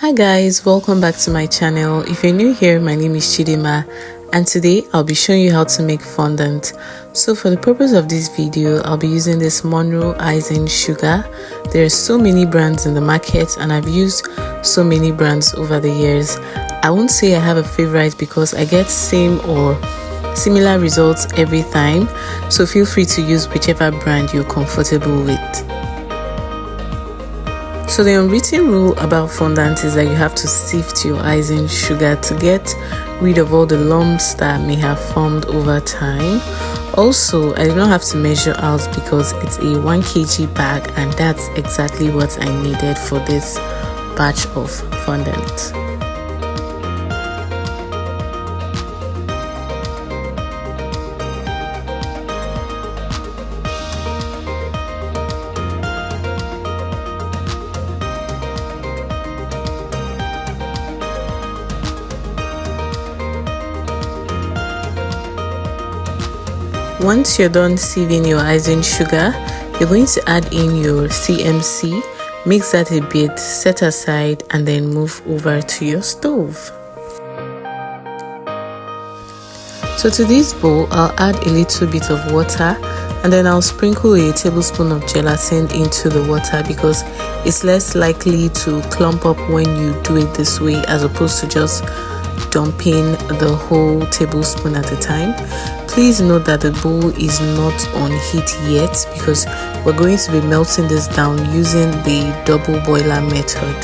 Hi guys, welcome back to my channel. If you're new here, my name is Chidima and today I'll be showing you how to make fondant. So for the purpose of this video, I'll be using this Monroe icing sugar. There are so many brands in the market and I've used so many brands over the years. I won't say I have a favorite because I get same or similar results every time, so feel free to use whichever brand you're comfortable with. So the unwritten rule about fondant is that you have to sift your icing sugar to get rid of all the lumps that may have formed over time. Also, I did not have to measure out because it's a 1 kg bag and that's exactly what I needed for this batch of fondant. Once you're done sieving your icing sugar, you're going to add in your CMC, mix that a bit, set aside, and then move over to your stove. So to this bowl, I'll add a little bit of water and then I'll sprinkle a tablespoon of gelatin into the water because it's less likely to clump up when you do it this way as opposed to just dumping the whole tablespoon at a time. Please note that the bowl is not on heat yet because we're going to be melting this down using the double boiler method.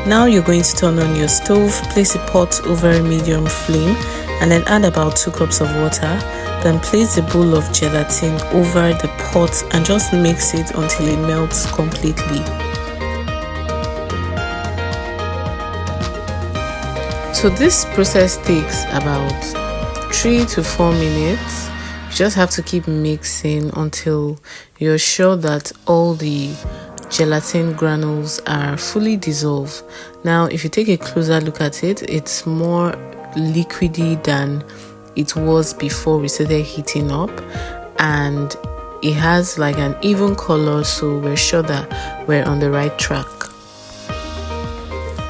Now you're going to turn on your stove, place a pot over a medium flame and then add about 2 cups of water. Then place the bowl of gelatin over the pot and just mix it until it melts completely. So this process takes about 3 to 4 minutes. You just have to keep mixing until you're sure that all the gelatin granules are fully dissolved. Now if you take a closer look at it, it's more liquidy than it was before we started heating up and it has like an even color, so we're sure that we're on the right track.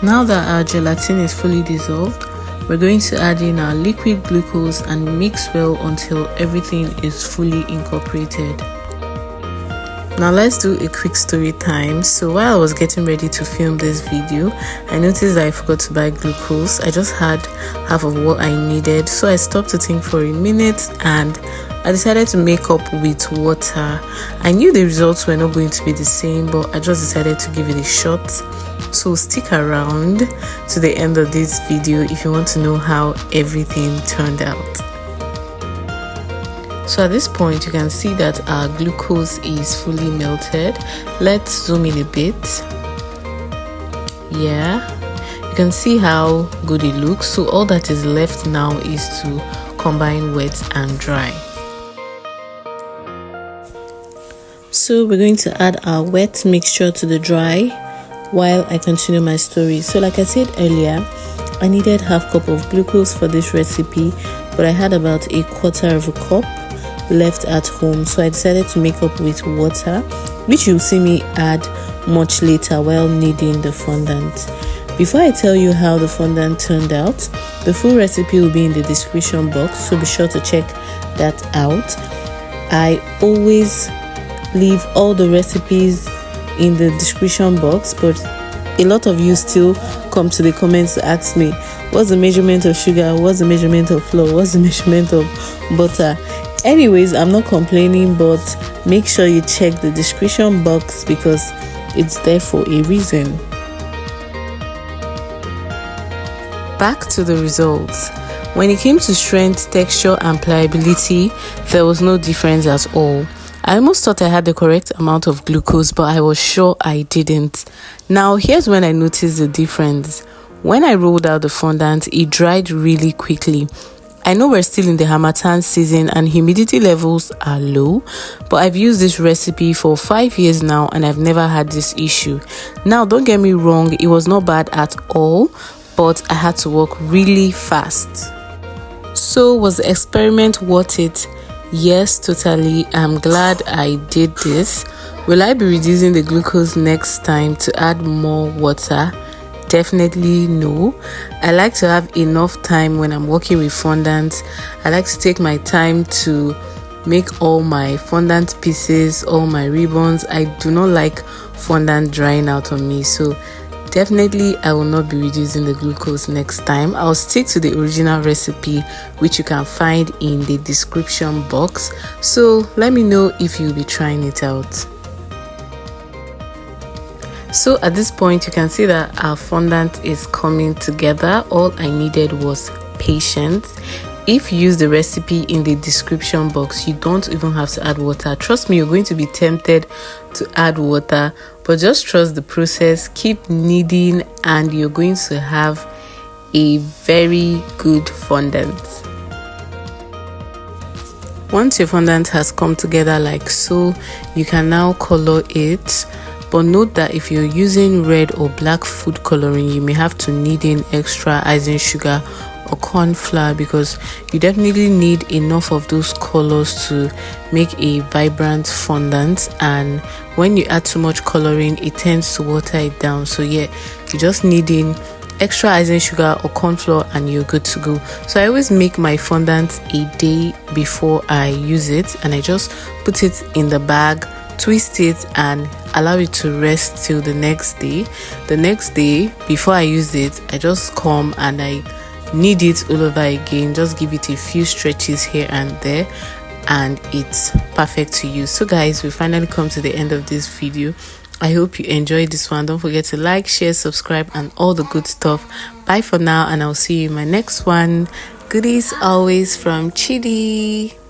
Now that our gelatin is fully dissolved, we're going to add in our liquid glucose and mix well until everything is fully incorporated. Now let's do a quick story time. So while I was getting ready to film this video, I noticed that I forgot to buy glucose. I just had half of what I needed, so I stopped to think for a minute and I decided to make up with water. I knew the results were not going to be the same, but I just decided to give it a shot. So stick around to the end of this video if you want to know how everything turned out. So at this point you can see that our glucose is fully melted. Let's zoom in a bit. Yeah, you can see how good it looks. So all that is left now is to combine wet and dry. So we're going to add our wet mixture to the dry while I continue my story. So like I said earlier, I needed half cup of glucose for this recipe, but I had about 1/4 of a cup left at home, so I decided to make up with water, which you'll see me add much later while kneading the fondant. Before I tell you how the fondant turned out, the full recipe will be in the description box, so be sure to check that out. I always leave all the recipes in the description box, but a lot of you still come to the comments to ask me what's the measurement of sugar, what's the measurement of flour, what's the measurement of butter. Anyways, I'm not complaining, but make sure you check the description box because it's there for a reason. Back to the results. When it came to strength, texture and pliability, there was no difference at all. I almost thought I had the correct amount of glucose, but I was sure I didn't. Now here's when I noticed the difference. When I rolled out the fondant, it dried really quickly. I know we're still in the Harmattan season and humidity levels are low, but I've used this recipe for 5 years now and I've never had this issue. Now don't get me wrong, it was not bad at all, but I had to work really fast. So was the experiment worth it? Yes, totally. I'm glad I did this. Will I be reducing the glucose next time to add more water? Definitely no. I like to have enough time when I'm working with fondant. I like to take my time to make all my fondant pieces, all my ribbons. I do not like fondant drying out on me, so definitely I will not be reducing the glucose next time. I'll stick to the original recipe, which you can find in the description box. So let me know if you'll be trying it out. So at this point you can see that our fondant is coming together. All I needed was patience. If you use the recipe in the description box, you don't even have to add water. Trust me, you're going to be tempted to add water, but just trust the process, keep kneading, and you're going to have a very good fondant. Once your fondant has come together like so, you can now color it. But note that if you're using red or black food coloring, you may have to knead in extra icing sugar or corn flour, because you definitely need enough of those colors to make a vibrant fondant, and when you add too much coloring it tends to water it down. So yeah, you just need in extra icing sugar or corn flour and you're good to go. So I always make my fondant a day before I use it, and I just put it in the bag, twist it, and allow it to rest till the next day. The next day before I use it, I just come and I knead it all over again, just give it a few stretches here and there, and it's perfect to use. So guys, we finally come to the end of this video. I hope you enjoyed this one. Don't forget to like, share, subscribe, and all the good stuff. Bye for now, and I'll see you in my next one. Goodies always from Chidi.